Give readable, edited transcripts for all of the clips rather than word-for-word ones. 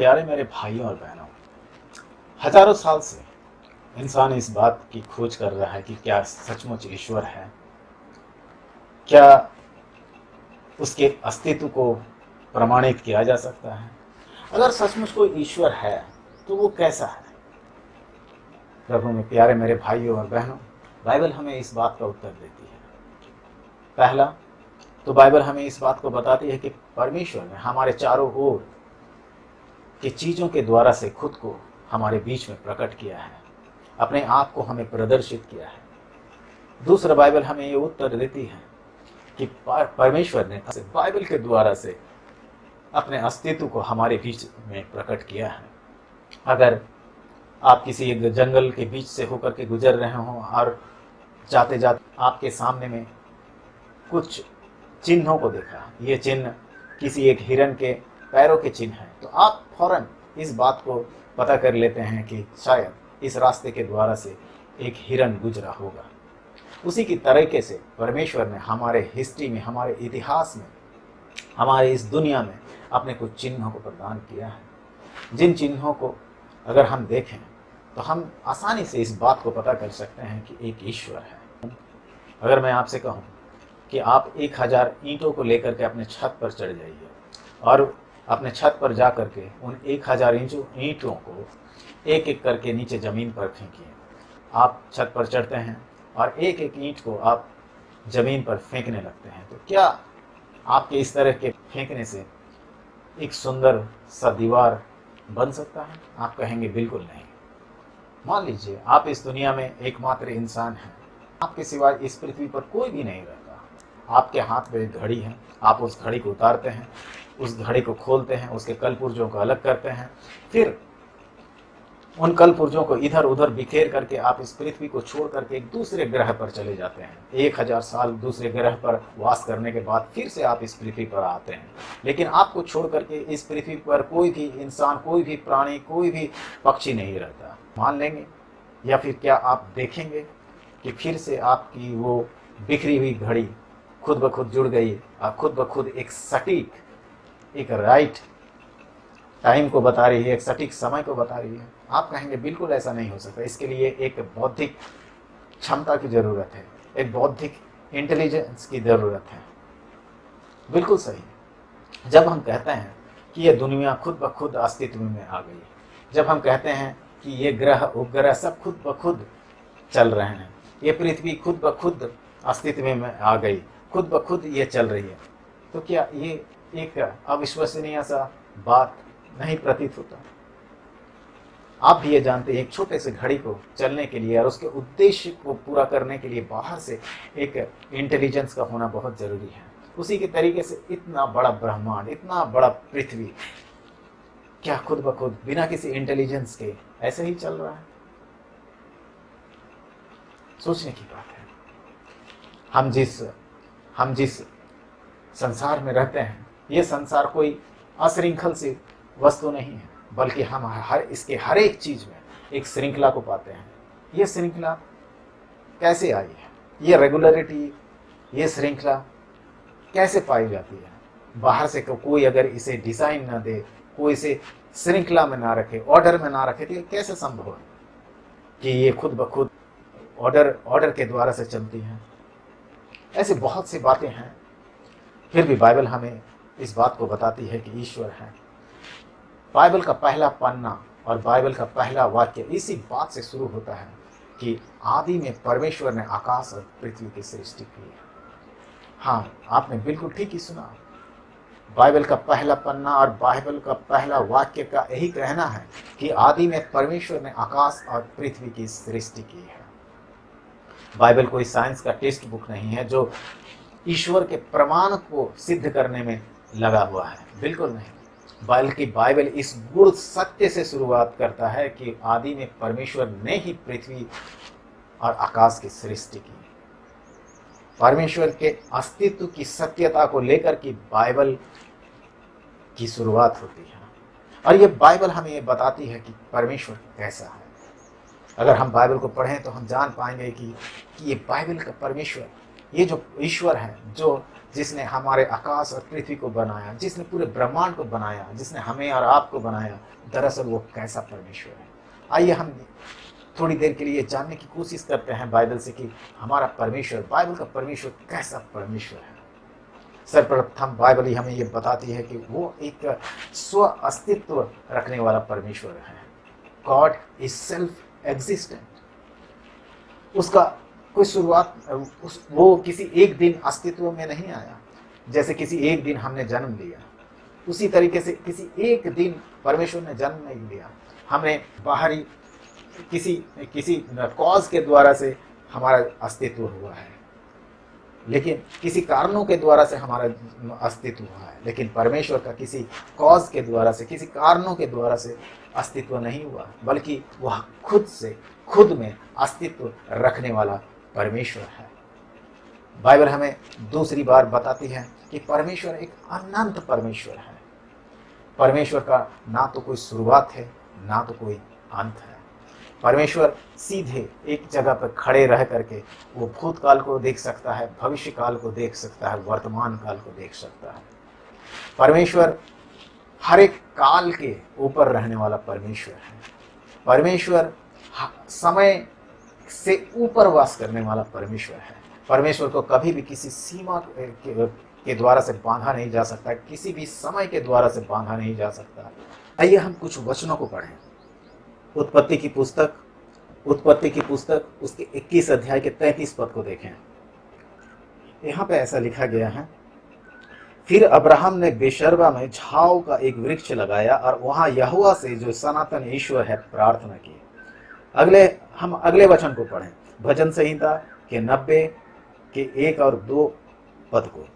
प्यारे मेरे भाइयों और बहनों, हजारों साल से इंसान इस बात की खोज कर रहा है कि क्या सचमुच ईश्वर है, क्या उसके अस्तित्व को प्रमाणित किया जा सकता है। अगर सचमुच कोई ईश्वर है तो वो कैसा है। प्रभु में प्यारे मेरे भाइयों और बहनों, बाइबल हमें इस बात का उत्तर देती है। पहला तो बाइबल हमें इस बात को बताती है कि परमेश्वर ने हमारे चारों ओर की चीज़ों के द्वारा से खुद को हमारे बीच में प्रकट किया है, अपने आप को हमें प्रदर्शित किया है। दूसरा, बाइबल हमें ये उत्तर देती है कि परमेश्वर ने बाइबल के द्वारा से अपने अस्तित्व को हमारे बीच में प्रकट किया है। अगर आप किसी एक जंगल के बीच से होकर के गुजर रहे हों और जाते जाते आपके सामने में कुछ चिन्हों को देखा, ये चिन्ह किसी एक हिरन के पैरों के चिन्ह हैं, तो आप फौरन इस बात को पता कर लेते हैं कि शायद इस रास्ते के द्वारा से एक हिरन गुजरा होगा। उसी की तरीके से परमेश्वर ने हमारे हिस्ट्री में, हमारे इतिहास में, हमारे इस दुनिया में अपने कुछ चिन्हों को प्रदान किया है, जिन चिन्हों को अगर हम देखें तो हम आसानी से इस बात को पता कर सकते हैं कि एक ईश्वर है। अगर मैं आपसे कहूँ कि आप 1000 ईंटों को लेकर के अपने छत पर चढ़ जाइए और अपने छत पर जा कर के उन 1000 ईंटों को एक एक करके नीचे ज़मीन पर फेंकिए। आप छत पर चढ़ते हैं और एक एक ईंट को आप ज़मीन पर फेंकने लगते हैं, तो क्या आपके इस तरह के फेंकने से एक सुंदर सा दीवार बन सकता है? आप कहेंगे बिल्कुल नहीं। मान लीजिए आप इस दुनिया में एकमात्र इंसान हैं, आपके सिवाय इस पृथ्वी पर कोई भी नहीं रहता। आपके हाथ में एक घड़ी है, आप उस घड़ी को उतारते हैं, उस घड़ी को खोलते हैं, उसके कल पुर्जों को अलग करते हैं, फिर उन कल पुर्जों को इधर उधर बिखेर करके आप इस पृथ्वी को छोड़ करके एक दूसरे ग्रह पर चले जाते हैं। 1000 साल दूसरे ग्रह पर वास करने के बाद फिर से आप इस पृथ्वी पर आते हैं, लेकिन आपको छोड़ करके इस पृथ्वी पर कोई भी इंसान, कोई भी प्राणी, कोई भी पक्षी नहीं रहता। मान लेंगे या फिर क्या आप देखेंगे कि फिर से आपकी वो बिखरी हुई घड़ी खुद ब खुद जुड़ गई और खुद ब खुद एक सटीक, एक राइट टाइम को बता रही है, एक सटीक समय को बता रही है? आप कहेंगे बिल्कुल ऐसा नहीं हो सकता। इसके लिए एक बौद्धिक क्षमता की ज़रूरत है, एक बौद्धिक इंटेलिजेंस की ज़रूरत है। बिल्कुल सही। जब हम कहते हैं कि ये दुनिया खुद ब खुद अस्तित्व में आ गई, जब हम कहते हैं कि ये ग्रह उपग्रह सब खुद ब खुद चल रहे हैं, ये पृथ्वी खुद ब खुद अस्तित्व में आ गई, खुद ब खुद ये चल रही है, तो क्या ये एक अविश्वसनीय सा बात नहीं प्रतीत होता? आप भी ये जानते हैं, एक छोटे से घड़ी को चलने के लिए और उसके उद्देश्य को पूरा करने के लिए बाहर से एक इंटेलिजेंस का होना बहुत ज़रूरी है। उसी के तरीके से इतना बड़ा ब्रह्मांड, इतना बड़ा पृथ्वी, क्या खुद ब खुद बिना किसी इंटेलिजेंस के ऐसे ही चल रहा है? सोचने की बात है। हम जिस संसार में रहते हैं, ये संसार कोई अश्रृंखल सी वस्तु नहीं है, बल्कि हम इसके हर एक चीज़ में एक श्रृंखला को पाते हैं। ये श्रृंखला कैसे आई है? ये रेगुलरिटी, ये श्रृंखला कैसे पाई जाती है? बाहर से कोई अगर इसे डिज़ाइन ना दे, कोई इसे श्रृंखला में ना रखे, ऑर्डर में ना रखे, तो ये कैसे संभव है कि ये खुद ब खुद ऑर्डर के द्वारा से चलती हैं? ऐसे बहुत सी बातें हैं। फिर भी बाइबल हमें इस बात को बताती है कि ईश्वर है। बाइबल का पहला पन्ना और बाइबल का पहला वाक्य इसी बात से शुरू होता है कि आदि में परमेश्वर ने आकाश और पृथ्वी की सृष्टि की है। हाँ, आपने बिल्कुल ठीक ही सुना। बाइबल का पहला पन्ना और बाइबल का पहला वाक्य का यही कहना है कि आदि में परमेश्वर ने आकाश और पृथ्वी की सृष्टि की है। बाइबल कोई साइंस का टेक्स्ट बुक नहीं है जो ईश्वर के प्रमाण को सिद्ध करने में लगा हुआ है, बिल्कुल नहीं। बल्कि बाइबल इस गुड़ सत्य से शुरुआत करता है कि आदि में परमेश्वर ने ही पृथ्वी और आकाश की सृष्टि की। परमेश्वर के अस्तित्व की सत्यता को लेकर की बाइबल की शुरुआत होती है, और ये बाइबल हमें ये बताती है कि परमेश्वर कैसा है। अगर हम बाइबल को पढ़ें तो हम जान पाएंगे कि ये बाइबल का परमेश्वर ये जो ईश्वर है, जो जिसने हमारे आकाश और पृथ्वी को बनाया, जिसने पूरे ब्रह्मांड को बनाया, जिसने हमें और आपको बनाया, दरअसल वो कैसा परमेश्वर है। आइए हम थोड़ी देर के लिए जानने की कोशिश करते हैं बाइबल से कि हमारा परमेश्वर, बाइबल का परमेश्वर कैसा परमेश्वर है। सर्वप्रथम बाइबल ही हमें ये बताती है कि वो एक स्व अस्तित्व रखने वाला परमेश्वर है। God is self existent. उसका कोई शुरुआत, वो किसी एक दिन अस्तित्व में नहीं आया। जैसे किसी एक दिन हमने जन्म लिया, उसी तरीके से किसी एक दिन परमेश्वर ने जन्म नहीं लिया। हमने बाहरी किसी किसी कॉज के द्वारा से हमारा अस्तित्व हुआ है, लेकिन किसी कारणों के द्वारा से हमारा अस्तित्व हुआ है। लेकिन परमेश्वर का किसी कॉज के द्वारा से, किसी कारणों के द्वारा से अस्तित्व नहीं हुआ, बल्कि वह खुद से, खुद में अस्तित्व रखने वाला परमेश्वर है। बाइबल हमें दूसरी बार बताती है कि परमेश्वर एक अनंत परमेश्वर है। परमेश्वर का ना तो कोई शुरुआत है, ना तो कोई अंत है। परमेश्वर सीधे एक जगह पर खड़े रह करके वो भूतकाल को देख सकता है, भविष्य काल को देख सकता है, वर्तमान काल को देख सकता है। परमेश्वर हर एक काल के ऊपर रहने वाला परमेश्वर है। परमेश्वर समय से ऊपर वास करने वाला परमेश्वर है। परमेश्वर को कभी भी किसी सीमा के द्वारा से बांधा नहीं जा सकता, किसी भी समय के द्वारा से बांधा नहीं जा सकता। आइए हम कुछ वचनों को पढ़ें। उत्पत्ति की पुस्तक उसके 21 अध्याय के 33 पद को देखें। यहाँ पे ऐसा लिखा गया है, फिर अब्राहम ने बेशर्बा में झाओ का एक वृक्ष लगाया और वहां यहोवा से, जो सनातन ईश्वर है, प्रार्थना की। हम अगले वचन को पढ़ें, भजन संहिता के 90 के 1 और 2 पद को।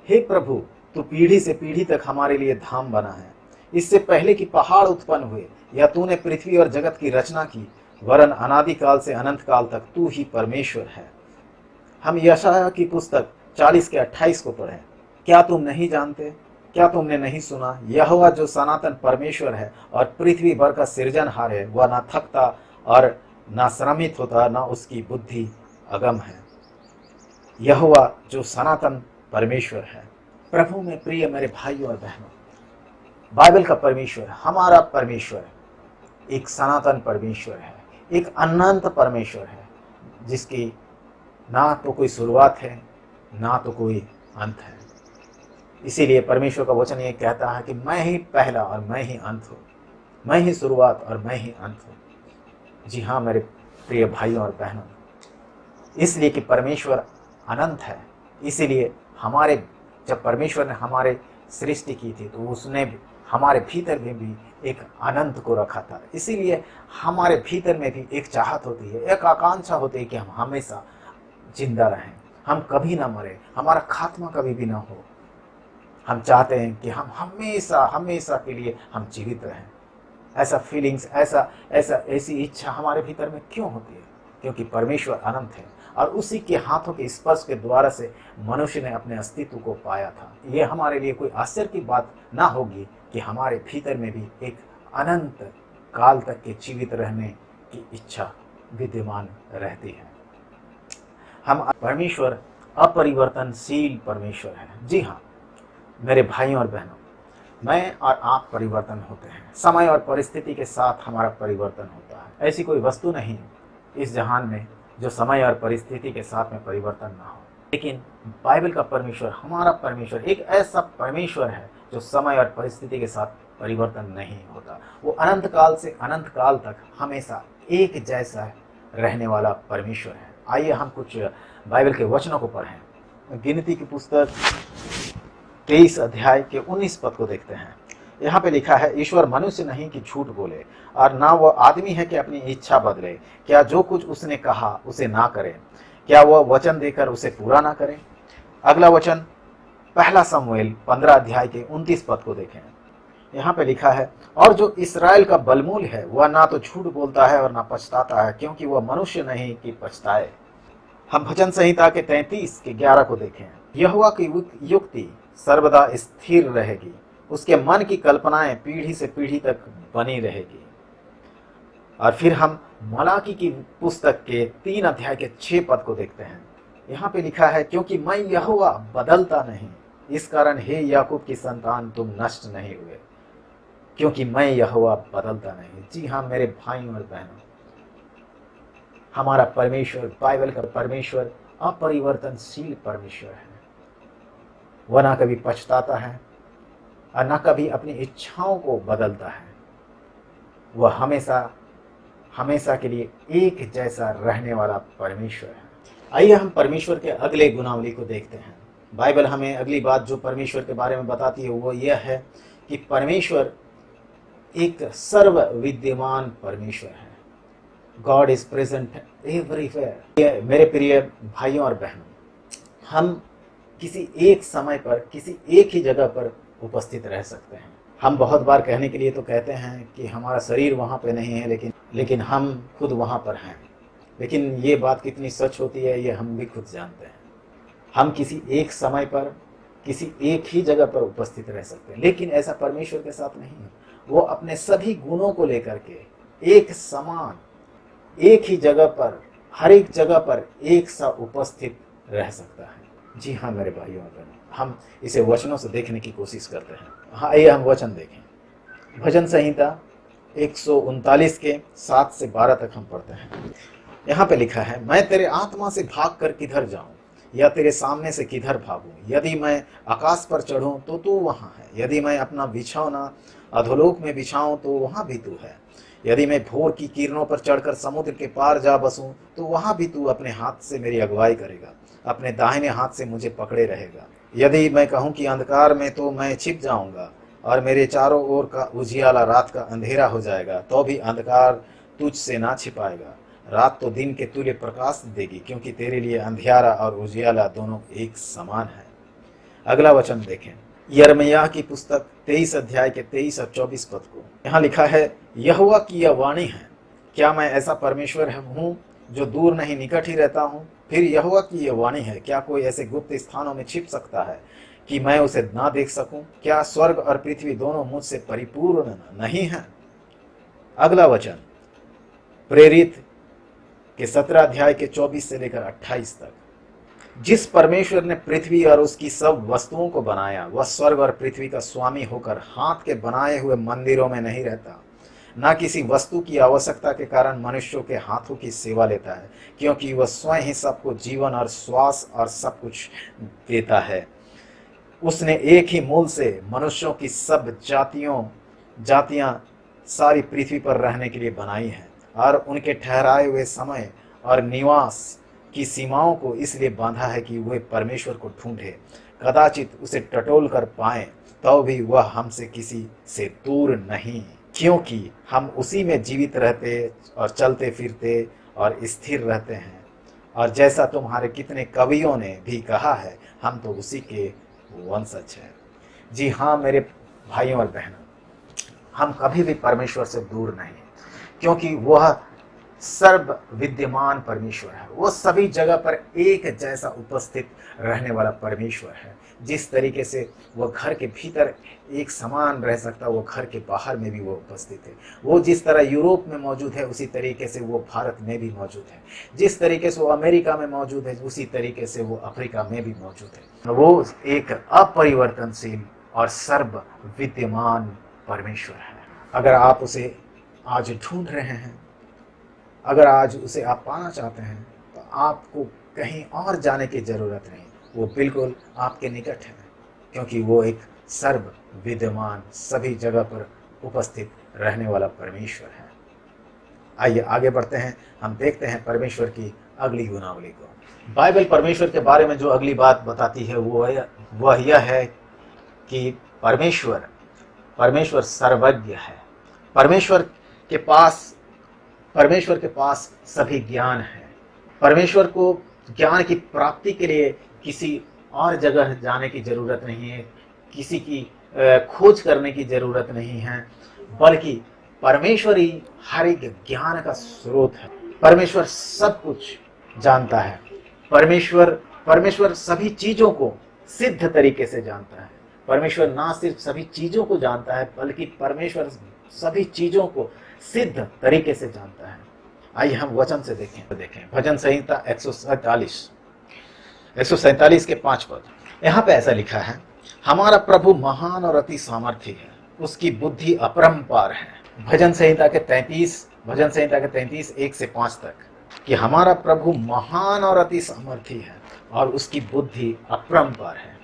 हे प्रभु, तू पीढ़ी से पीढ़ी तक हमारे लिए धाम बना है। इससे पहले कि पहाड़ उत्पन्न हुए या तूने पृथ्वी और जगत की रचना की, वरन अनादि काल से अनंत काल तक तू ही परमेश्वर है। हम यशायाह की पुस्तक 40 के 28 को पढ़ें। क्या तुम नहीं जानते, क्या तुमने नहीं सुना, यहोवा जो सनातन परमेश्वर है और पृथ्वी भर का सृजनहार है, वह ना थकता और ना श्रमित होता, ना उसकी बुद्धि अगम है। यहोवा जो सनातन परमेश्वर है। प्रभु में प्रिय मेरे भाइयों और बहनों, बाइबल का परमेश्वर, हमारा परमेश्वर एक सनातन परमेश्वर है, एक अनंत परमेश्वर है, जिसकी ना तो कोई शुरुआत है, ना तो कोई अंत है। इसीलिए परमेश्वर का वचन ये कहता है कि मैं ही पहला और मैं ही अंत हूँ, मैं ही शुरुआत और मैं ही अंत हूँ। जी हाँ मेरे प्रिय भाइयों और बहनों, इसलिए कि परमेश्वर अनंत है, इसीलिए जब परमेश्वर ने हमारे सृष्टि की थी तो उसने हमारे भीतर में भी एक अनंत को रखा था। इसीलिए हमारे भीतर में भी एक चाहत होती है, एक आकांक्षा होती है कि हम हमेशा जिंदा रहें, हम कभी ना मरे, हमारा खात्मा कभी भी ना हो। हम चाहते हैं कि हम हमेशा हमेशा के लिए हम जीवित रहें। ऐसा फीलिंग्स, ऐसी इच्छा हमारे भीतर में क्यों होती है? क्योंकि परमेश्वर अनंत है और उसी के हाथों के स्पर्श के द्वारा से मनुष्य ने अपने अस्तित्व को पाया था। ये हमारे लिए कोई आश्चर्य की बात ना होगी कि हमारे भीतर में भी एक अनंत काल तक के जीवित रहने की इच्छा विद्यमान रहती है। हम परमेश्वर अपरिवर्तनशील परमेश्वर है। जी हाँ मेरे भाइयों और बहनों, मैं और आप परिवर्तन होते हैं, समय और परिस्थिति के साथ हमारा परिवर्तन होता है। ऐसी कोई वस्तु नहीं इस जहान में जो समय और परिस्थिति के साथ में परिवर्तन ना हो। लेकिन बाइबल का परमेश्वर, हमारा परमेश्वर एक ऐसा परमेश्वर है जो समय और परिस्थिति के साथ परिवर्तन नहीं होता। वो अनंत काल से अनंत काल तक हमेशा एक जैसा रहने वाला परमेश्वर है। आइए हम कुछ बाइबल के वचनों को पढ़ें। गिनती की पुस्तक 23 अध्याय के 19 पद को देखते हैं। यहाँ पे लिखा है, ईश्वर मनुष्य नहीं कि झूठ बोले और ना वो आदमी है कि अपनी इच्छा बदले। क्या जो कुछ उसने कहा उसे ना करे? क्या वह वचन देकर उसे पूरा ना करे? अगला वचन पहला शमूएल 15 अध्याय के 29 पद को देखें। यहाँ पे लिखा है, और जो इस्राएल का बलमूल है वह ना तो झूठ बोलता है और ना पछताता है, क्योंकि वह मनुष्य नहीं कि पछताए। हम भजन संहिता के 33 के 11 को देखें। यहोवा की युक्ति सर्वदा स्थिर रहेगी, उसके मन की कल्पनाएं पीढ़ी से पीढ़ी तक बनी रहेगी। और फिर हम मलाकी की पुस्तक के 3 अध्याय के 6 पद को देखते हैं। यहाँ पे लिखा है, क्योंकि मैं यहोवा बदलता नहीं, इस कारण हे याकूब की संतान तुम नष्ट नहीं हुए, क्योंकि मैं यहोवा बदलता नहीं। जी हाँ मेरे भाइयों और बहनों, हमारा परमेश्वर, बाइबल का परमेश्वर अपरिवर्तनशील परमेश्वर है। वह ना कभी पछताता है और ना कभी अपनी इच्छाओं को बदलता है। वह हमेशा हमेशा के लिए एक जैसा रहने वाला परमेश्वर है। आइए हम परमेश्वर के अगले गुणावली को देखते हैं। बाइबल हमें अगली बात जो परमेश्वर के बारे में बताती है वो यह है कि परमेश्वर एक सर्व विद्यमान परमेश्वर है। God is present everywhere. मेरे प्रिय भाइयों और बहनों, हम किसी एक समय पर किसी एक ही जगह पर उपस्थित रह सकते हैं। हम बहुत बार कहने के लिए तो कहते हैं कि हमारा शरीर वहाँ पे नहीं है, लेकिन हम खुद वहाँ पर हैं। लेकिन ये बात कितनी सच होती है ये हम भी खुद जानते हैं। हम किसी एक समय पर किसी एक ही जगह पर उपस्थित रह सकते हैं, लेकिन ऐसा परमेश्वर के साथ नहीं है। वो अपने सभी गुणों को लेकर के एक समान, एक ही जगह पर, हर एक जगह पर एक सा उपस्थित रह सकता है। जी हाँ मेरे भाइयों और बहनों, हम इसे वचनों से देखने की कोशिश करते हैं। हाँ आइए हम वचन देखें। भजन संहिता 139 के 7 से 12 तक हम पढ़ते हैं। यहाँ पे लिखा है, मैं तेरे आत्मा से भाग कर किधर जाऊं, या तेरे सामने से किधर भागूं। यदि मैं आकाश पर चढ़ूं तो तू वहां है, यदि मैं अपना बिछौना अधोलोक में बिछाऊं तो वहां भी तू है। यदि मैं भोर की किरणों पर चढ़कर समुद्र के पार जा बसूं तो वहां भी तू अपने हाथ से मेरी अगुवाई करेगा, अपने दाहिने हाथ से मुझे पकड़े रहेगा। यदि मैं कहूं कि अंधकार में, तो मैं छिप जाऊंगा और मेरे चारों ओर का उजियाला रात का अंधेरा हो जाएगा, तो भी अंधकार तुझ से ना छिपाएगा। रात तो दिन के तुल्य प्रकाश देगी, क्योंकि तेरे लिए अंधियारा और उजियाला दोनों एक समान है। अगला वचन देखें, यिर्मयाह की पुस्तक 23 अध्याय के 23 और 24 पद को। यहाँ लिखा है, यहोवा की यह वाणी है, क्या मैं ऐसा परमेश्वर हूँ जो दूर नहीं निकट ही रहता हूँ। फिर यहोवा की यह वाणी है, क्या कोई ऐसे गुप्त स्थानों में छिप सकता है कि मैं उसे ना देख सकूं। क्या स्वर्ग और पृथ्वी दोनों मुझसे परिपूर्ण नहीं है। अगला वचन प्रेरित के 17 अध्याय के 24 से लेकर 28 तक। जिस परमेश्वर ने पृथ्वी और उसकी सब वस्तुओं को बनाया, वह स्वर्ग और पृथ्वी का स्वामी होकर हाथ के बनाए हुए मंदिरों में नहीं रहता, ना किसी वस्तु की आवश्यकता के कारण मनुष्यों के हाथों की सेवा लेता है, क्योंकि वह स्वयं ही सबको जीवन और श्वास और सब कुछ देता है। उसने एक ही मूल से मनुष्यों की सब जातियां सारी पृथ्वी पर रहने के लिए बनाई हैं, और उनके ठहराए हुए समय और निवास की सीमाओं को इसलिए बांधा है कि वे परमेश्वर को ढूंढे, कदाचित उसे टटोल कर पाएं, तो भी वह हमसे किसी से दूर नहीं, क्योंकि हम उसी में जीवित रहते और चलते फिरते और स्थिर रहते हैं। और जैसा तुम्हारे कितने कवियों ने भी कहा है, हम तो उसी के वंशज हैं। जी हाँ मेरे भाइयों और बहनों, हम कभी भी परमेश्वर से दूर नहीं, क्योंकि वह सर्व विद्यमान परमेश्वर है। वो सभी जगह पर एक जैसा उपस्थित रहने वाला परमेश्वर है। जिस तरीके से वह घर के भीतर एक समान रह सकता है, वो घर के बाहर में भी वो उपस्थित है। वो जिस तरह यूरोप में मौजूद है, उसी तरीके से वो भारत में भी मौजूद है। जिस तरीके से वो अमेरिका में मौजूद है, उसी तरीके से वो अफ्रीका में भी मौजूद है। वो एक अपरिवर्तनशील और सर्व विद्यमान परमेश्वर है। अगर आप उसे आज ढूंढ रहे हैं, अगर आज उसे आप पाना चाहते हैं, तो आपको कहीं और जाने की जरूरत नहीं, वो बिल्कुल आपके निकट है, क्योंकि वो एक सर्व विद्यमान, सभी जगह पर उपस्थित रहने वाला परमेश्वर है। आइए आगे बढ़ते हैं, हम देखते हैं परमेश्वर की अगली गुणावली को। बाइबल परमेश्वर के बारे में जो अगली बात बताती है वह यह है कि परमेश्वर सर्वज्ञ है। परमेश्वर के पास सभी ज्ञान है। परमेश्वर को ज्ञान की प्राप्ति के लिए किसी और जगह जाने की जरूरत नहीं है, किसी की खोज करने की जरूरत नहीं है, बल्कि परमेश्वर ही हर एक ज्ञान का स्रोत है। परमेश्वर सब कुछ जानता है। परमेश्वर सभी चीजों को सिद्ध तरीके से जानता है। परमेश्वर ना सिर्फ सभी चीजों को जानता है, बल्कि परमेश्वर सभी चीजों को सिद्ध तरीके से जानता है। आइए हम वचन से देखें। भजन संहिता 147 147 के 5 पद। यहाँ पे ऐसा लिखा है, हमारा प्रभु महान और अति सामर्थी है, उसकी बुद्धि अपरंपार है। भजन संहिता के 33 1 से 5 तक, कि हमारा प्रभु महान और अति सामर्थी है और उसकी बुद्धि अपरंपार है।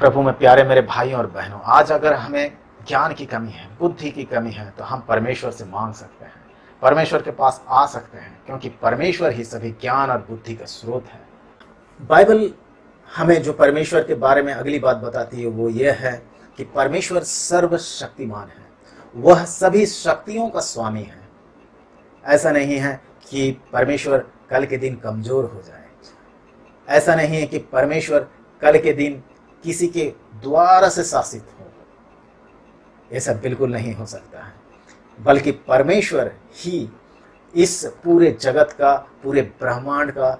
प्रभु में प्यारे मेरे भाइयों और बहनों, आज अगर हमें ज्ञान की कमी है, बुद्धि की कमी है, तो हम परमेश्वर से मांग सकते हैं, परमेश्वर के पास आ सकते हैं, क्योंकि परमेश्वर ही सभी ज्ञान और बुद्धि का स्रोत है। बाइबल हमें जो परमेश्वर के बारे में अगली बात बताती है वो यह है कि परमेश्वर सर्वशक्तिमान है, वह सभी शक्तियों का स्वामी है। ऐसा नहीं है कि परमेश्वर कल के दिन कमजोर हो जाए, ऐसा नहीं है कि परमेश्वर कल के दिन किसी के द्वारा से शासित हो, ऐसा बिल्कुल नहीं हो सकता है, बल्कि परमेश्वर ही इस पूरे जगत का, पूरे ब्रह्मांड का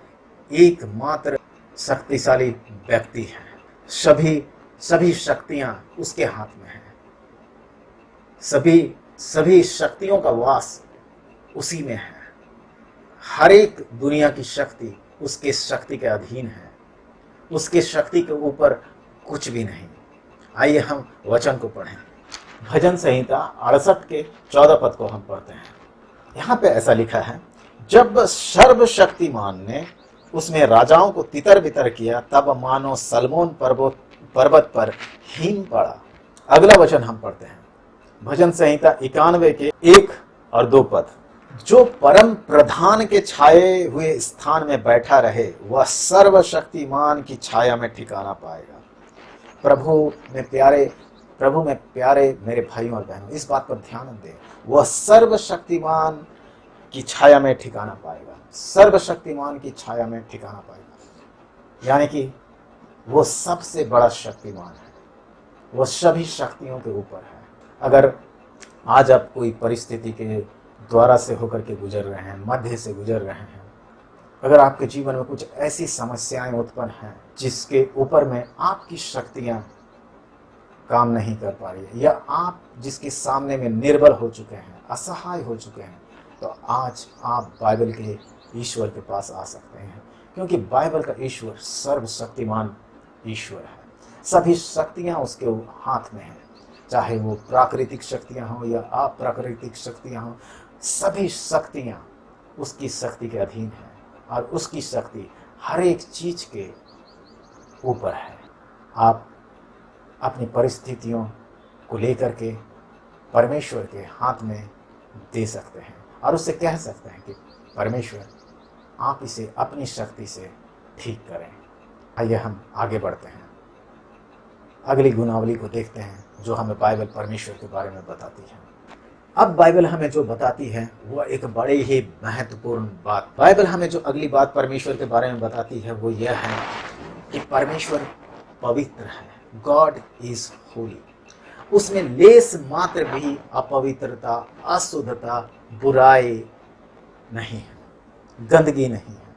एकमात्र शक्तिशाली व्यक्ति है। सभी शक्तियां उसके हाथ में हैं, सभी शक्तियों का वास उसी में है। हर एक दुनिया की शक्ति उसके शक्ति के अधीन है, उसके शक्ति के ऊपर कुछ भी नहीं। आइए हम वचन को पढ़ें। भजन संहिता 68 के 14 पद को हम पढ़ते हैं। यहाँ पे ऐसा लिखा है, जब सर्वशक्तिमान ने उसमें राजाओं को तितर बितर किया, तब मानो सलमोन पर्वत पर हिम पड़ा। अगला वचन हम पढ़ते हैं, भजन संहिता 91 के 1 और 2 पद। जो परम प्रधान के छाए हुए स्थान में बैठा रहे, वह सर्वशक्तिमान की छाया में ठिकाना पाएगा। प्रभु में प्यारे मेरे भाइयों और बहनों, इस बात पर ध्यान दें, वह सर्वशक्तिमान की छाया में ठिकाना पाएगा, सर्वशक्तिमान की छाया में ठिकाना पाएगा। यानी कि वो सबसे बड़ा शक्तिमान है, वो सभी शक्तियों के ऊपर है। अगर आज आप कोई परिस्थिति के द्वारा से होकर के गुजर रहे हैं, मध्य से गुजर रहे हैं, अगर आपके जीवन में कुछ ऐसी समस्याएं उत्पन्न हैं जिसके ऊपर में आपकी शक्तियां काम नहीं कर पा रही है, या आप जिसके सामने में निर्बल हो चुके हैं, असहाय हो चुके हैं, तो आज आप बाइबल के ईश्वर के पास आ सकते हैं, क्योंकि बाइबल का ईश्वर सर्वशक्तिमान ईश्वर है। सभी शक्तियां उसके हाथ में हैं, चाहे वो प्राकृतिक शक्तियां हों या अप्राकृतिक शक्तियां हों, सभी शक्तियां उसकी शक्ति के अधीन हैं और उसकी शक्ति हर एक चीज के ऊपर है। आप अपनी परिस्थितियों को लेकर के परमेश्वर के हाथ में दे सकते हैं और उससे कह सकते हैं कि परमेश्वर, आप इसे अपनी शक्ति से ठीक करें। आइए हम आगे बढ़ते हैं, अगली गुणावली को देखते हैं जो हमें बाइबल परमेश्वर के बारे में बताती है। अब बाइबल हमें जो बताती है वो एक बड़े ही महत्वपूर्ण बात, बाइबल हमें जो अगली बात परमेश्वर के बारे में बताती है वो यह है कि परमेश्वर पवित्र है। God is Holi. उसमें लेस मात्र भी अपवित्रता, अशुद्धता, बुराई नहीं है, गंदगी नहीं है।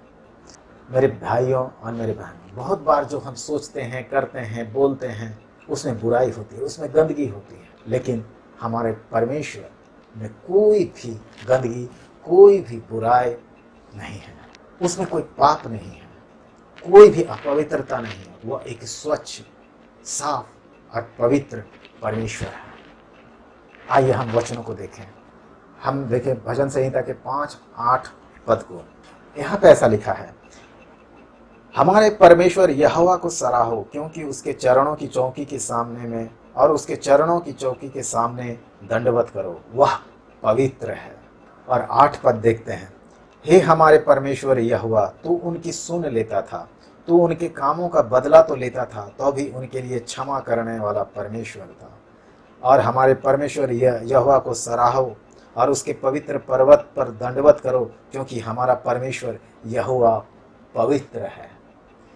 मेरे भाइयों और मेरे बहनों, बहुत बार जो हम सोचते हैं, करते हैं, बोलते हैं, उसमें बुराई होती है, उसमें गंदगी होती है, लेकिन हमारे परमेश्वर में कोई भी गंदगी, कोई भी बुराई नहीं है, उसमें कोई पाप नहीं है, कोई भी अपवित्रता नहीं है। वह एक स्वच्छ, साफ और पवित्र परमेश्वर है। आइए हम वचनों को देखें। हम देखें भजन संहिता के 5-8 पद को। यहाँ पे ऐसा लिखा है, हमारे परमेश्वर यहोवा को सराहो, क्योंकि उसके चरणों की चौकी के सामने में और उसके चरणों की चौकी के सामने दंडवत करो, वह पवित्र है। और 8 पद देखते हैं, हे हमारे परमेश्वर यहोवा, तू उनकी सुन लेता था, तू उनके कामों का बदला तो लेता था, तो भी उनके लिए क्षमा करने वाला परमेश्वर था। और हमारे परमेश्वर यहोवा को सराहो और उसके पवित्र पर्वत पर दंडवत करो, क्योंकि हमारा परमेश्वर यहोवा पवित्र है।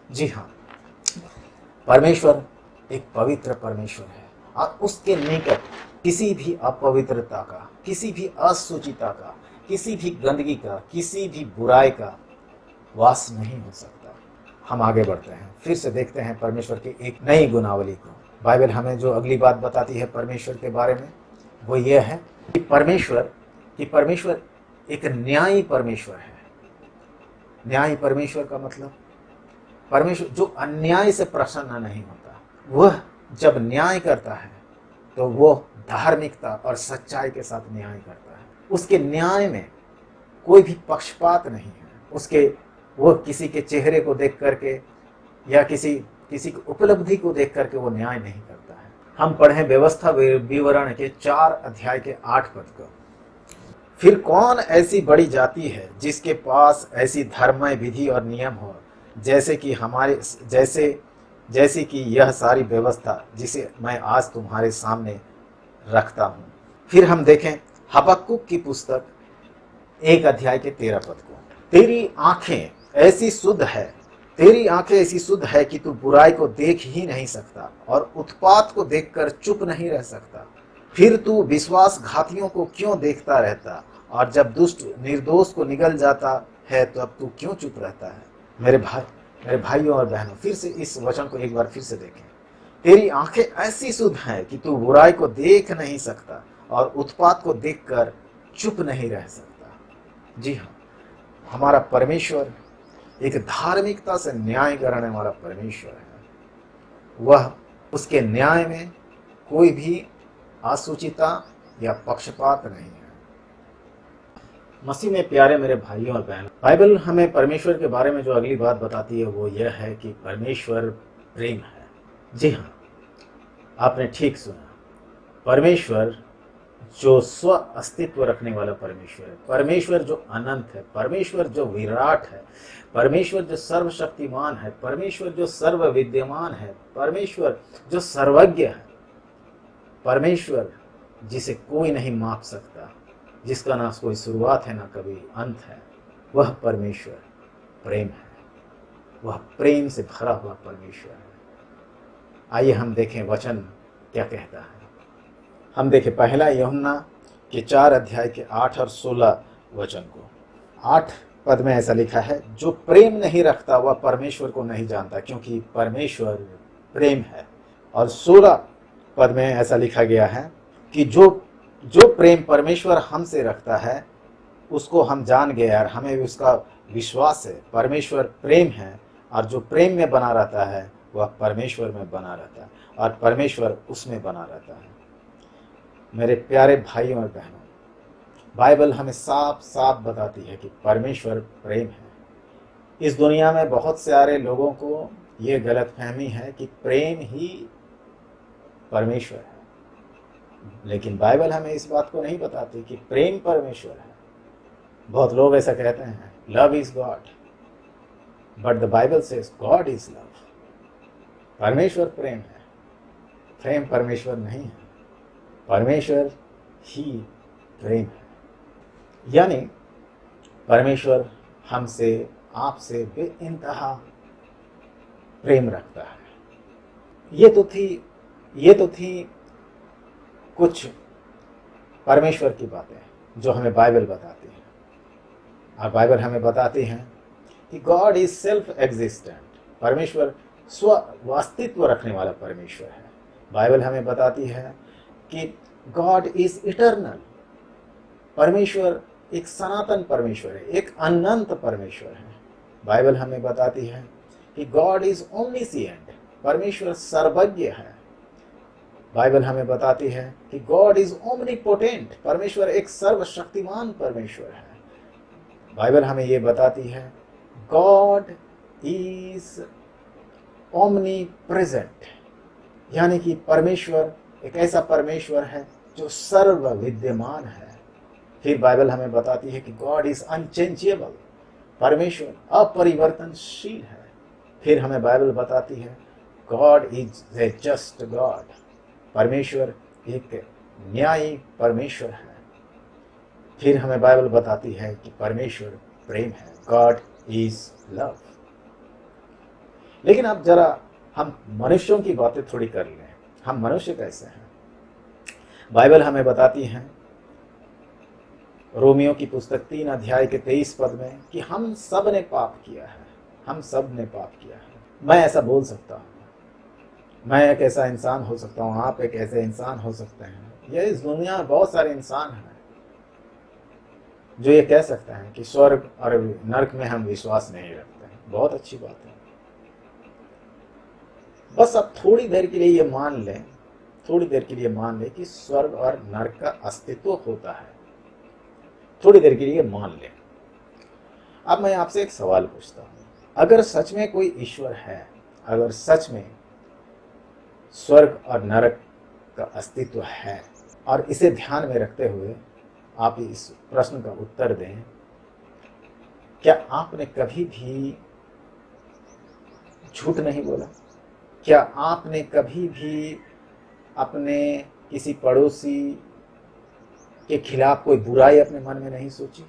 जी हाँ, परमेश्वर एक पवित्र परमेश्वर है और उसके निकट किसी भी अपवित्रता का, किसी भी असुचिता का, किसी भी गंदगी का, किसी भी बुराई का वास नहीं हो सकता। हम आगे बढ़ते हैं, फिर से देखते हैं परमेश्वर की एक नई गुणावली को। बाइबल हमें जो अगली बात बताती है परमेश्वर के बारे में वो ये है कि परमेश्वर एक न्यायी परमेश्वर है। न्यायी परमेश्वर का मतलब परमेश्वर जो अन्याय से प्रसन्न नहीं होता, वह जब न्याय करता है तो वो धार्मिकता और सच्चाई के साथ न्याय करता है। उसके न्याय में कोई भी पक्षपात नहीं है। उसके वो किसी के चेहरे को देख करके या किसी की उपलब्धि को देख करके वो न्याय नहीं करता है। हम पढ़ें व्यवस्था विवरण के 4 अध्याय के 8 पद को। फिर कौन ऐसी बड़ी जाति है जिसके पास ऐसी धर्ममय विधि और नियम हो, जैसे कि यह सारी व्यवस्था जिसे मैं आज तुम्हारे सामने रखता हूं। फिर हम देखें हबक्कुक की पुस्तक 1 अध्याय के 13 पद को। तेरी आंखें ऐसी शुद्ध है कि तू बुराई को देख ही नहीं सकता और उत्पात को देखकर चुप नहीं रह सकता। फिर तू विश्वासघातियों को क्यों देखता रहता, और जब दुष्ट निर्दोष को निगल जाता है तो अब तू क्यों चुप रहता है। मेरे भाइयों और बहनों, फिर से इस वचन को एक बार फिर से देखें। तेरी आंखें ऐसी शुद्ध हैं कि तू बुराई को देख नहीं सकता और उत्पात को देखकर चुप नहीं रह सकता। जी हाँ, हमारा परमेश्वर एक धार्मिकता से न्याय करने वाला परमेश्वर है। वह उसके न्याय में कोई भी असुचिता या पक्षपात नहीं है। मसीह में प्यारे मेरे भाइयों और बहनों, बाइबल हमें परमेश्वर के बारे में जो अगली बात बताती है वो यह है कि परमेश्वर प्रेम है। जी हाँ, आपने ठीक सुना। परमेश्वर जो स्व अस्तित्व रखने वाला परमेश्वर है, परमेश्वर जो अनंत है, परमेश्वर जो विराट है, परमेश्वर जो सर्वशक्तिमान है, परमेश्वर जो सर्व विद्यमान है, परमेश्वर जो सर्वज्ञ है, परमेश्वर जिसे कोई नहीं माप सकता, जिसका ना कोई शुरुआत है ना कभी अंत है, वह परमेश्वर प्रेम है। वह प्रेम से भरा हुआ परमेश्वर है। आइए हम देखें वचन क्या कहता है। हम देखें पहला यूहन्ना के 4 अध्याय के 8 और 16 वचन को। 8 पद में ऐसा लिखा है, जो प्रेम नहीं रखता वह परमेश्वर को नहीं जानता, क्योंकि परमेश्वर प्रेम है। और 16 पद में ऐसा लिखा गया है कि जो प्रेम परमेश्वर हमसे रखता है उसको हम जान गए और हमें भी उसका विश्वास है। परमेश्वर प्रेम है और जो प्रेम में बना रहता है वह परमेश्वर में बना रहता है और परमेश्वर उसमें बना रहता है। मेरे प्यारे भाइयों और बहनों, बाइबल हमें साफ साफ बताती है कि परमेश्वर प्रेम है। इस दुनिया में बहुत सारे लोगों को ये गलतफहमी है कि प्रेम ही परमेश्वर है, लेकिन बाइबल हमें इस बात को नहीं बताती कि प्रेम परमेश्वर है। बहुत लोग ऐसा कहते हैं, love is God, but the Bible says God is love. परमेश्वर प्रेम है, प्रेम परमेश्वर नहीं है, परमेश्वर ही प्रेम है। यानी परमेश्वर हमसे आपसे बेइंतहा प्रेम रखता है। ये तो थी कुछ परमेश्वर की बातें जो हमें बाइबल बताती है। और बाइबल हमें बताती है कि गॉड इज सेल्फ एग्जिस्टेंट, परमेश्वर स्व अस्तित्व रखने वाला परमेश्वर है। बाइबल हमें बताती है कि गॉड इज इटर्नल, परमेश्वर एक सनातन परमेश्वर है, एक अनंत परमेश्वर है। बाइबल हमें बताती है कि गॉड इज ओमनिसिएंट, परमेश्वर सर्वज्ञ है। बाइबल हमें बताती है कि गॉड इज ओमनीपोटेंट, परमेश्वर एक सर्वशक्तिमान परमेश्वर है। बाइबल हमें ये बताती है गॉड इज ओमनी प्रेजेंट, यानी कि परमेश्वर एक ऐसा परमेश्वर है जो सर्व विद्यमान है। फिर बाइबल हमें बताती है कि गॉड इज अनचेंजेबल, परमेश्वर अपरिवर्तनशील है। फिर हमें बाइबल बताती है God is a just God, परमेश्वर एक न्यायी परमेश्वर है। फिर हमें बाइबल बताती है कि परमेश्वर प्रेम है, गॉड इज लव। लेकिन अब जरा हम मनुष्यों की बातें थोड़ी कर लें। हम मनुष्य कैसे हैं? बाइबल हमें बताती है रोमियो की पुस्तक 3 अध्याय के 23 पद में कि हम सब ने पाप किया है, हम सब ने पाप किया है। मैं ऐसा बोल सकता हूँ, मैं एक ऐसा इंसान हो सकता हूँ, आप एक ऐसे इंसान हो सकते हैं, यह इस दुनिया में बहुत सारे इंसान हैं जो ये कह सकते हैं कि स्वर्ग और नरक में हम विश्वास नहीं रखते हैं। बहुत अच्छी बात है, बस अब थोड़ी देर के लिए ये मान लें, थोड़ी देर के लिए मान लें कि स्वर्ग और नरक का अस्तित्व होता है। थोड़ी देर के लिए मान लें। अब मैं आपसे एक सवाल पूछता हूँ, अगर सच में कोई ईश्वर है, अगर सच में स्वर्ग और नरक का अस्तित्व है, और इसे ध्यान में रखते हुए आप इस प्रश्न का उत्तर दें, क्या आपने कभी भी झूठ नहीं बोला? क्या आपने कभी भी अपने किसी पड़ोसी के खिलाफ कोई बुराई अपने मन में नहीं सोची?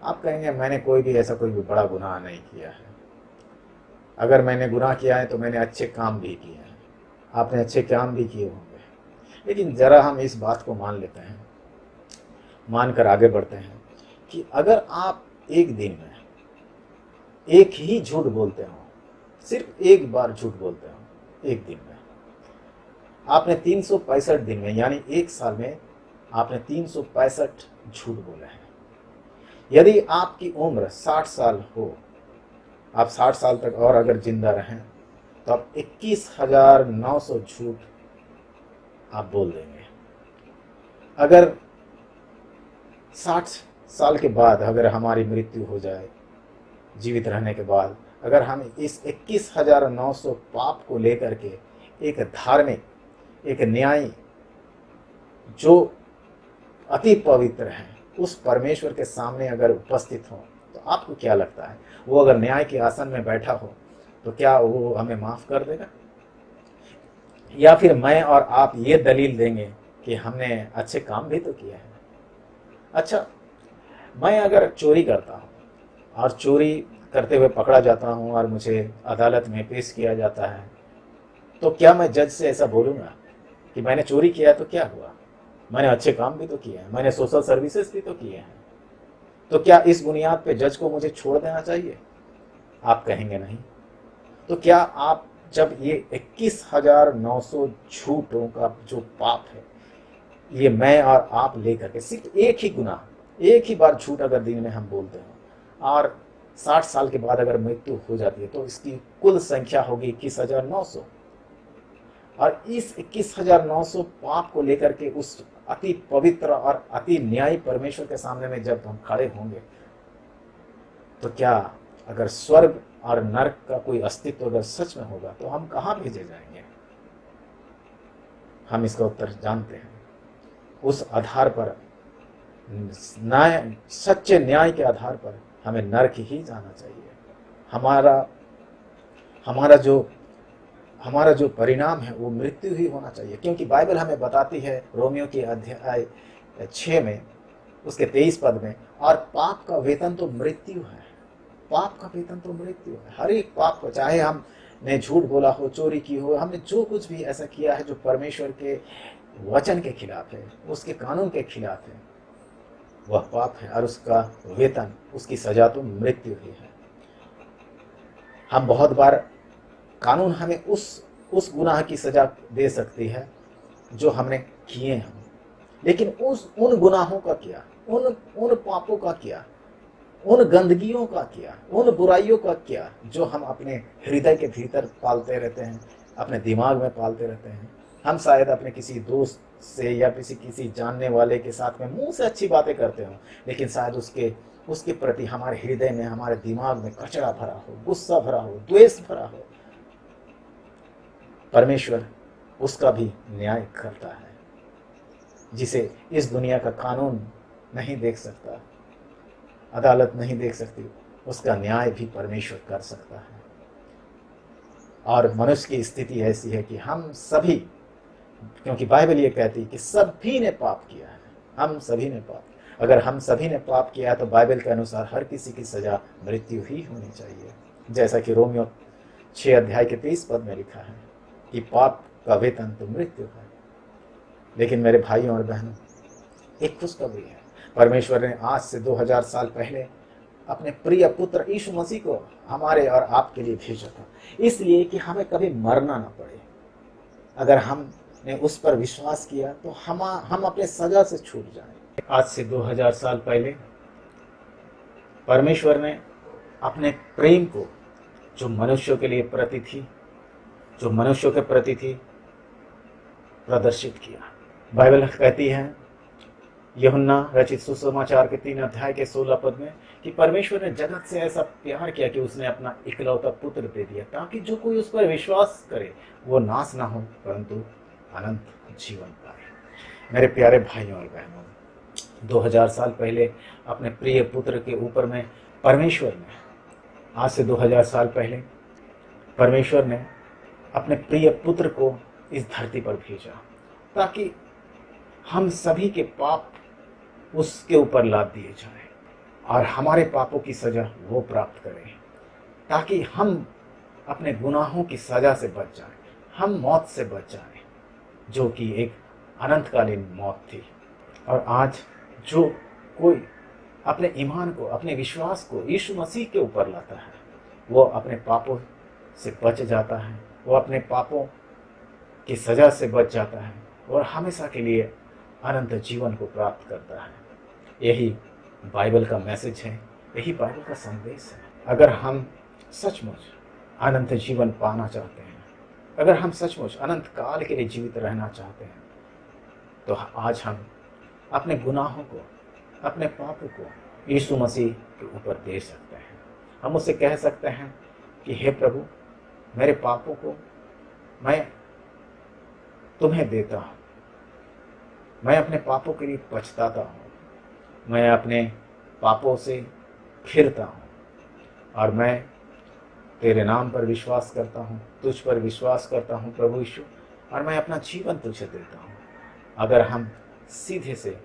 आप कहेंगे मैंने कोई भी ऐसा कोई भी बड़ा गुनाह नहीं किया है। अगर मैंने गुनाह किया है तो मैंने अच्छे काम भी किए हैं। आपने अच्छे काम भी किए होंगे। लेकिन ज़रा हम इस बात को मान लेते हैं, मानकर आगे बढ़ते हैं कि अगर आप एक दिन में एक ही झूठ बोलते हो, सिर्फ एक बार झूठ बोलते हो एक दिन में, आपने 365 दिन में यानी एक साल में आपने 365 झूठ बोले हैं। यदि आपकी उम्र 60 साल हो, आप 60 साल तक और अगर जिंदा रहें, तो आप 21,900 झूठ आप बोल देंगे। अगर 60 साल के बाद अगर हमारी मृत्यु हो जाए, जीवित रहने के बाद अगर हम इस 21,900 पाप को लेकर के एक धार्मिक, एक न्यायी, जो अति पवित्र है, उस परमेश्वर के सामने अगर उपस्थित हो, तो आपको क्या लगता है, वो अगर न्याय के आसन में बैठा हो तो क्या वो हमें माफ कर देगा? या फिर मैं और आप ये दलील देंगे कि हमने अच्छे काम भी तो किए हैं? अच्छा, मैं अगर चोरी करता हूँ और चोरी करते हुए पकड़ा जाता हूँ और मुझे अदालत में पेश किया जाता है, तो क्या मैं जज से ऐसा बोलूँगा कि मैंने चोरी किया तो क्या हुआ, मैंने अच्छे काम भी तो किए हैं, मैंने सोशल सर्विसेज भी तो किए हैं, तो क्या इस बुनियाद पे जज को मुझे छोड़ देना चाहिए? आप कहेंगे नहीं। तो क्या आप जब ये 21,900 झूठों का जो पाप है, ये मैं और आप लेकर के सिर्फ एक ही गुनाह, एक ही बार झूठ अगर दिन में हम बोलते हैं और 60 साल के बाद अगर मृत्यु हो जाती है, तो इसकी कुल संख्या होगी 21,900। और इस 21,900 पाप को लेकर के उस अति पवित्र और अति न्यायी परमेश्वर के सामने में जब हम खड़े होंगे, तो क्या अगर स्वर्ग और नरक का कोई अस्तित्व अगर सच में होगा, तो हम कहाँ भेजे जाएंगे? हम इसका उत्तर जानते हैं। उस आधार पर, न्याय, सच्चे न्याय के आधार पर हमें नरक ही जाना चाहिए। हमारा जो परिणाम है वो मृत्यु ही होना चाहिए, क्योंकि बाइबल हमें बताती है रोमियो के अध्याय 6 में, उसके 23 पद में, और पाप का वेतन तो मृत्यु है। पाप का वेतन तो मृत्यु है। हर एक पाप को, चाहे हमने झूठ बोला हो, चोरी की हो, हमने जो कुछ भी ऐसा किया है जो परमेश्वर के वचन के खिलाफ है, उसके कानून के खिलाफ है, वह पाप है, और उसका वेतन, उसकी सजा तो मृत्यु ही है। हम बहुत बार, कानून हमें उस गुनाह की सजा दे सकती है जो हमने किए हैं, लेकिन उन गुनाहों का क्या, उन पापों का क्या, उन गंदगियों का क्या, उन बुराइयों का क्या जो हम अपने हृदय के भीतर पालते रहते हैं, अपने दिमाग में पालते रहते हैं। हम शायद अपने किसी दोस्त से या किसी जानने वाले के साथ में मुंह से अच्छी बातें करते हो, लेकिन शायद उसके प्रति हमारे हृदय में, हमारे दिमाग में कचरा भरा हो, गुस्सा भरा हो, द्वेष भरा हो। परमेश्वर उसका भी न्याय करता है, जिसे इस दुनिया का कानून नहीं देख सकता, अदालत नहीं देख सकती, उसका न्याय भी परमेश्वर कर सकता है। और मनुष्य की स्थिति ऐसी है कि हम सभी, क्योंकि बाइबल ये कहती है कि सभी ने पाप किया है, हम सभी ने पाप, अगर हम सभी ने पाप किया है, तो बाइबल के अनुसार हर किसी की सजा मृत्यु ही होनी चाहिए। जैसा कि रोमियो 6 अध्याय के 23 पद में लिखा है कि पाप का वेतन तो मृत्यु है। लेकिन मेरे भाइयों और बहनों, एक खुशखबरी है। परमेश्वर ने आज से 2000 साल पहले अपने प्रिय पुत्र यीशु मसीह को हमारे और आपके लिए भेजा था, इसलिए कि हमें कभी मरना ना पड़े। अगर हमने उस पर विश्वास किया तो हम अपने सजा से छूट जाएं। आज से 2000 साल पहले परमेश्वर ने अपने प्रेम को, जो मनुष्यों के लिए प्रति थी, जो मनुष्यों के प्रति थी प्रदर्शित किया। बाइबल कहती है यूहन्ना रचित सुसमाचार के 3 अध्याय के 16 पद में कि परमेश्वर ने जगत से ऐसा प्यार किया कि उसने अपना इकलौता पुत्र दे दिया ताकि जो कोई उस पर विश्वास करे वो नाश ना हो परंतु अनंत जीवन पाए। मेरे प्यारे भाइयों और बहनों, 2000 साल पहले अपने प्रिय पुत्र के ऊपर में परमेश्वर ने, आज से 2000 साल पहले परमेश्वर ने अपने प्रिय पुत्र को इस धरती पर भेजा ताकि हम सभी के पाप उसके ऊपर लाद दिए जाएं और हमारे पापों की सजा वो प्राप्त करें ताकि हम अपने गुनाहों की सजा से बच जाएं, हम मौत से बच जाएं जो कि एक अनंतकालीन मौत थी। और आज जो कोई अपने ईमान को, अपने विश्वास को यीशु मसीह के ऊपर लाता है वो अपने पापों से बच जाता है, वो अपने पापों की सजा से बच जाता है और हमेशा के लिए अनंत जीवन को प्राप्त करता है। यही बाइबल का मैसेज है, यही बाइबल का संदेश है। अगर हम सचमुच अनंत जीवन पाना चाहते हैं, अगर हम सचमुच अनंत काल के लिए जीवित रहना चाहते हैं तो आज हम अपने गुनाहों को, अपने पापों को यीशु मसीह के ऊपर दे सकते हैं। हम उससे कह सकते हैं कि हे प्रभु, मेरे पापों को मैं तुम्हें देता हूँ, मैं अपने पापों के लिए पछताता हूँ, मैं अपने पापों से फिरता हूँ और मैं तेरे नाम पर विश्वास करता हूँ, तुझ पर विश्वास करता हूँ प्रभु यीशु, और मैं अपना जीवन तुझे देता हूँ। अगर हम सीधे से,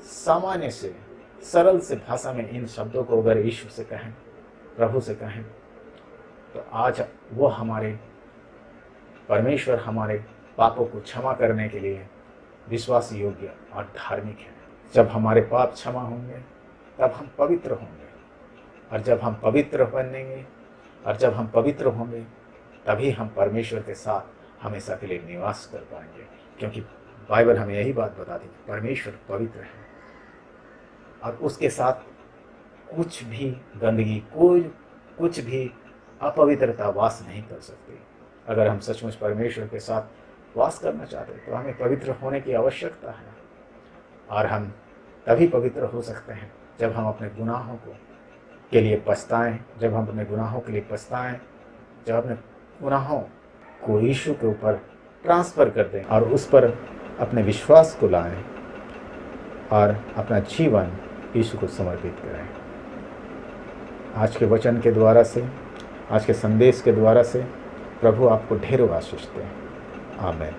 सामान्य से, सरल से भाषा में इन शब्दों को अगर यीशु से कहें, प्रभु से कहें, तो आज वो हमारे परमेश्वर हमारे पापों को क्षमा करने के लिए विश्वास योग्य और धार्मिक है। जब हमारे पाप क्षमा होंगे तब हम पवित्र होंगे, और जब हम पवित्र बनेंगे और जब हम पवित्र होंगे तभी हम परमेश्वर के साथ हमेशा के लिए निवास कर पाएंगे, क्योंकि बाइबल हमें यही बात बताती है, परमेश्वर पवित्र है और उसके साथ कुछ भी गंदगी, कुछ भी अपवित्रता वास नहीं कर सकती। अगर हम सचमुच परमेश्वर के साथ वास करना चाहते हैं तो हमें पवित्र होने की आवश्यकता है, और हम तभी पवित्र हो सकते हैं जब हम अपने गुनाहों के लिए पछताएं, जब हम अपने गुनाहों के लिए पछताएं, जब अपने गुनाहों को यीशु के ऊपर ट्रांसफ़र कर दें और उस पर अपने विश्वास को लाएं और अपना जीवन यीशु को समर्पित करें। आज के वचन के द्वारा से, आज के संदेश के द्वारा से प्रभु आपको ढेरों आशीष दें। आमीन।